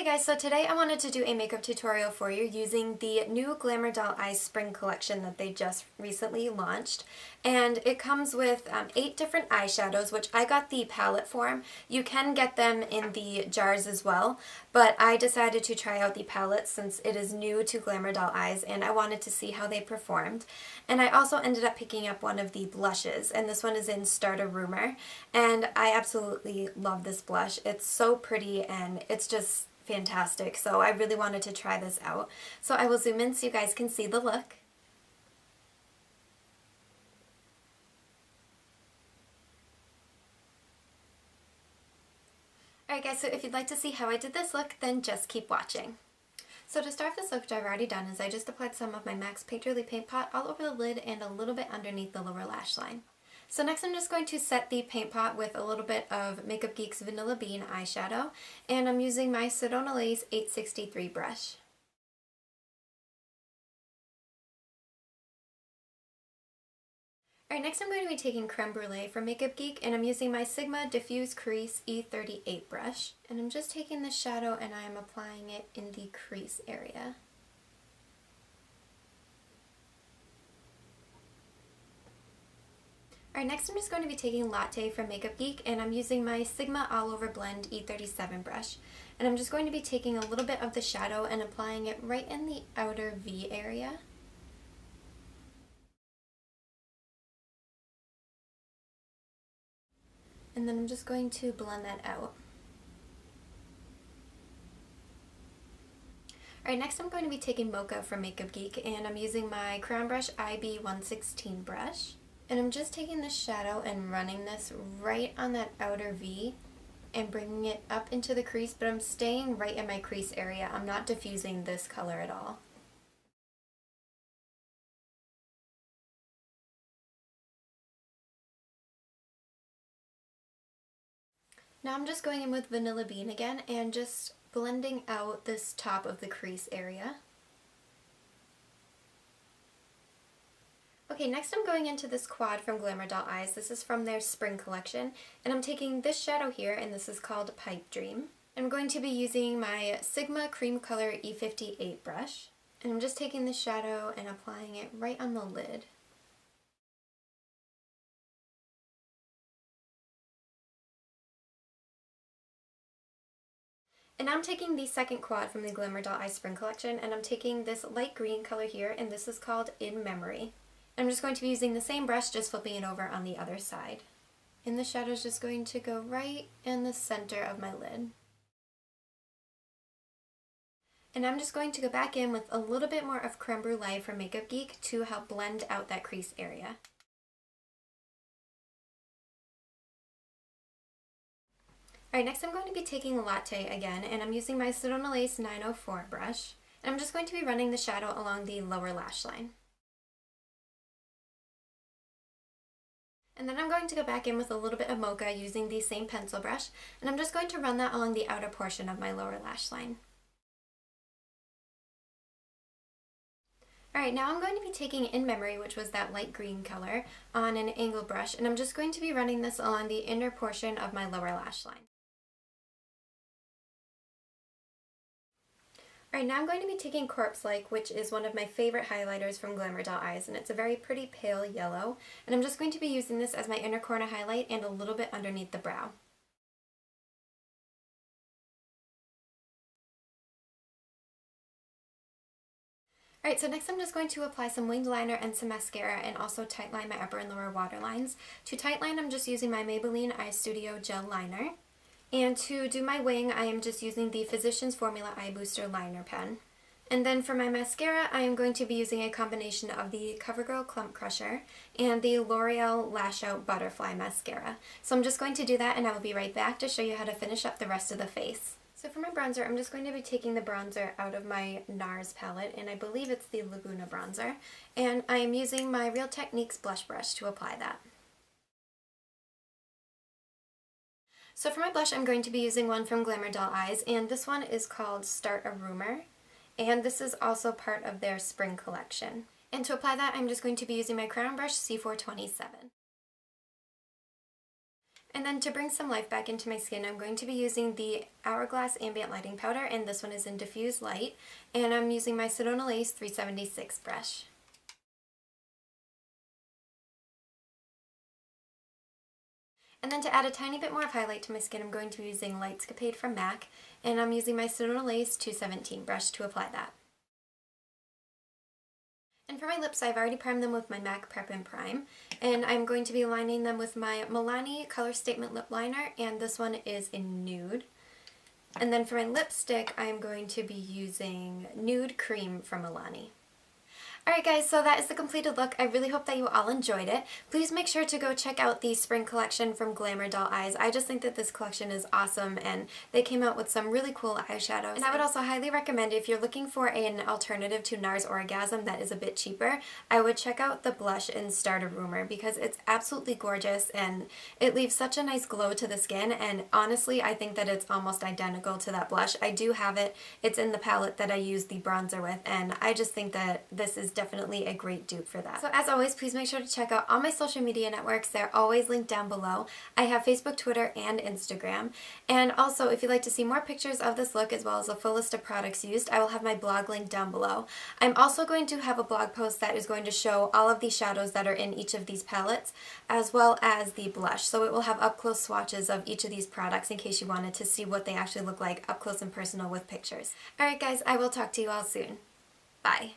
Hey guys, so today I wanted to do a makeup tutorial for you using the new Glamour Doll Eyes Spring Collection that they just recently launched. And it comes with 8 different eyeshadows, which I got the palette form. You can get them in the jars as well, but I decided to try out the palette since it is new to Glamour Doll Eyes and I wanted to see how they performed. And I also ended up picking up one of the blushes, and this one is in Start a Rumor. And I absolutely love this blush. It's so pretty and it's just fantastic, so I really wanted to try this out. So I will zoom in so you guys can see the look. Alright guys, so if you'd like to see how I did this look, then just keep watching. So to start off this look, which I've already done, is I just applied some of my MAC's Painterly Paint Pot all over the lid and a little bit underneath the lower lash line. So next I'm just going to set the paint pot with a little bit of Makeup Geek's Vanilla Bean eyeshadow, and I'm using my Sedona Lace 863 brush. Alright, next I'm going to be taking Creme Brulee from Makeup Geek, and I'm using my Sigma Diffuse Crease E38 brush. And I'm just taking the shadow and I am applying it in the crease area. Alright, next I'm just going to be taking Latte from Makeup Geek, and I'm using my Sigma All Over Blend E37 brush. And I'm just going to be taking a little bit of the shadow and applying it right in the outer V area. And then I'm just going to blend that out. Alright, next I'm going to be taking Mocha from Makeup Geek, and I'm using my Crown Brush IB116 brush. And I'm just taking the shadow and running this right on that outer V and bringing it up into the crease, but I'm staying right in my crease area. I'm not diffusing this color at all. Now I'm just going in with Vanilla Bean again and just blending out this top of the crease area. Okay, next I'm going into this quad from Glamour Doll Eyes. This is from their spring collection, and I'm taking this shadow here, and this is called Pipe Dream. I'm going to be using my Sigma Cream Color E58 brush, and I'm just taking the shadow and applying it right on the lid. And I'm taking the second quad from the Glamour Doll Eyes Spring Collection, and I'm taking this light green color here, and this is called In Memory. I'm just going to be using the same brush, just flipping it over on the other side. And the shadow is just going to go right in the center of my lid. And I'm just going to go back in with a little bit more of Creme Brulee from Makeup Geek to help blend out that crease area. Alright, next I'm going to be taking Latte again, and I'm using my Sedona Lace 904 brush. And I'm just going to be running the shadow along the lower lash line. And then I'm going to go back in with a little bit of Mocha using the same pencil brush, and I'm just going to run that along the outer portion of my lower lash line. Alright, now I'm going to be taking In Memory, which was that light green color, on an angled brush, and I'm just going to be running this along the inner portion of my lower lash line. Alright, now I'm going to be taking Corpse Like, which is one of my favorite highlighters from Glamour Doll Eyes, and it's a very pretty pale yellow, and I'm just going to be using this as my inner corner highlight and a little bit underneath the brow. Alright, so next I'm just going to apply some winged liner and some mascara, and also tightline my upper and lower waterlines. To tightline, I'm just using my Maybelline Eye Studio Gel Liner. And to do my wing, I am just using the Physicians Formula Eye Booster Liner Pen. And then for my mascara, I am going to be using a combination of the CoverGirl Clump Crusher and the L'Oreal Lash Out Butterfly Mascara. So I'm just going to do that, and I will be right back to show you how to finish up the rest of the face. So for my bronzer, I'm just going to be taking the bronzer out of my NARS palette, and I believe it's the Laguna bronzer. And I am using my Real Techniques blush brush to apply that. So for my blush, I'm going to be using one from Glamour Doll Eyes, and this one is called Start a Rumor, and this is also part of their spring collection. And to apply that, I'm just going to be using my Crown Brush C427. And then to bring some life back into my skin, I'm going to be using the Hourglass Ambient Lighting Powder, and this one is in Diffuse Light, and I'm using my Sedona Lace 376 brush. And then to add a tiny bit more of highlight to my skin, I'm going to be using Lightscapade from MAC, and I'm using my Sedona Lace 217 brush to apply that. And for my lips, I've already primed them with my MAC Prep and Prime, and I'm going to be lining them with my Milani Color Statement Lip Liner, and this one is in Nude. And then for my lipstick, I'm going to be using Nude Cream from Milani. Alright guys, so that is the completed look. I really hope that you all enjoyed it. Please make sure to go check out the spring collection from Glamour Doll Eyes. I just think that this collection is awesome, and they came out with some really cool eyeshadows. And I would also highly recommend, if you're looking for an alternative to NARS Orgasm that is a bit cheaper, I would check out the blush in Start a Rumor, because it's absolutely gorgeous and it leaves such a nice glow to the skin, and honestly I think that it's almost identical to that blush. I do have it. It's in the palette that I use the bronzer with, and I just think that this is definitely a great dupe for that. So as always, please make sure to check out all my social media networks. They're always linked down below. I have Facebook, Twitter, and Instagram. And also, if you'd like to see more pictures of this look as well as a full list of products used, I will have my blog linked down below. I'm also going to have a blog post that is going to show all of the shadows that are in each of these palettes, as well as the blush. So it will have up-close swatches of each of these products in case you wanted to see what they actually look like up close and personal with pictures. Alright guys, I will talk to you all soon. Bye.